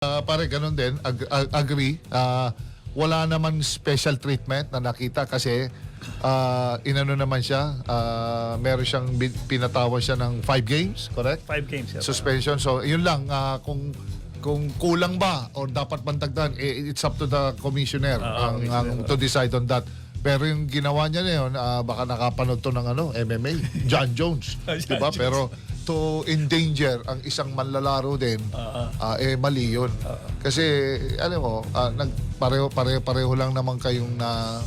Pare, ganun din. Agree. Wala naman special treatment na nakita kasi inano naman siya. Meron siyang pinatawan siya ng 5 games, correct? 5 games. Yeah, Suspension. So, yun lang. Kung kulang ba o dapat pantagdan, it's up to the commissioner to decide on that. Pero yung ginawa niya na yun, baka nakapanood to ng MMA, John Jones. Diba? Pero to endanger ang isang manlalaro din, mali yun. Kasi, alam mo, pareho lang naman kayong na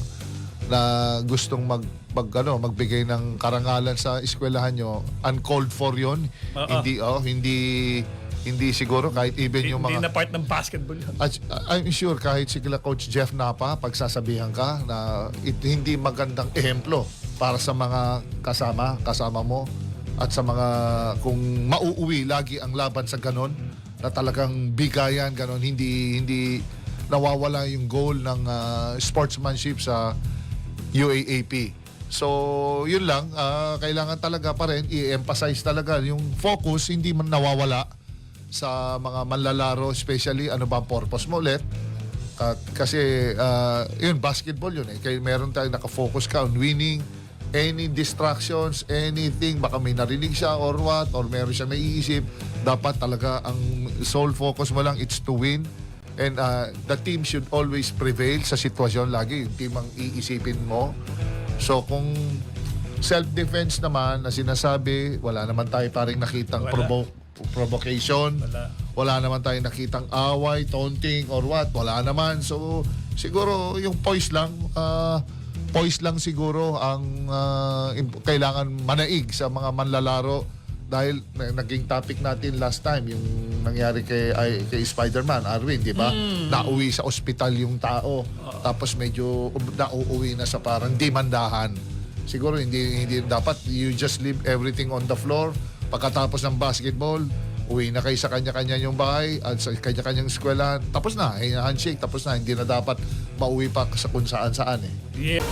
gustong magbigay ng karangalan sa eskwelahan nyo. Uncalled for yun. Hindi siguro kahit even yung mga... Hindi na part ng basketball yun. I'm sure kahit sila Coach Jeff Napa, pagsasabihan ka na hindi magandang ehemplo para sa mga kasama mo at sa mga kung mauuwi lagi ang laban sa ganon na talagang bigayan ganon, hindi nawawala yung goal ng sportsmanship sa UAAP. So, yun lang, kailangan talaga pa rin i-emphasize talaga yung focus, hindi man nawawala sa mga manlalaro, especially ano ba ang purpose mo ulit. Kasi yun, basketball yun eh. Kaya meron tayong nakafocus ka on winning. Any distractions, anything, baka may narinig siya or what, or meron siya naiisip, dapat talaga ang sole focus mo lang, it's to win. And the team should always prevail sa sitwasyon lagi. Yung team ang iisipin mo. So kung self-defense naman na sinasabi, wala naman tayo paring nakitang provocation. Wala naman tayong nakitang away, taunting, or what. Wala naman. So, siguro yung poise lang siguro ang kailangan manaig sa mga manlalaro dahil naging topic natin last time yung nangyari kay Spider-Man, Arwin, di ba? Nauwi sa ospital yung tao. Tapos medyo nauuwi na sa parang demandahan. Siguro hindi dapat you just leave everything on the floor. Pagkatapos ng basketball, uwi na kayo sa kanya-kanya yung bahay at sa kanya-kanyang eskwelahan. Tapos na, handshake, tapos na. Hindi na dapat mauwi pa sa kung saan-saan eh. Yeah.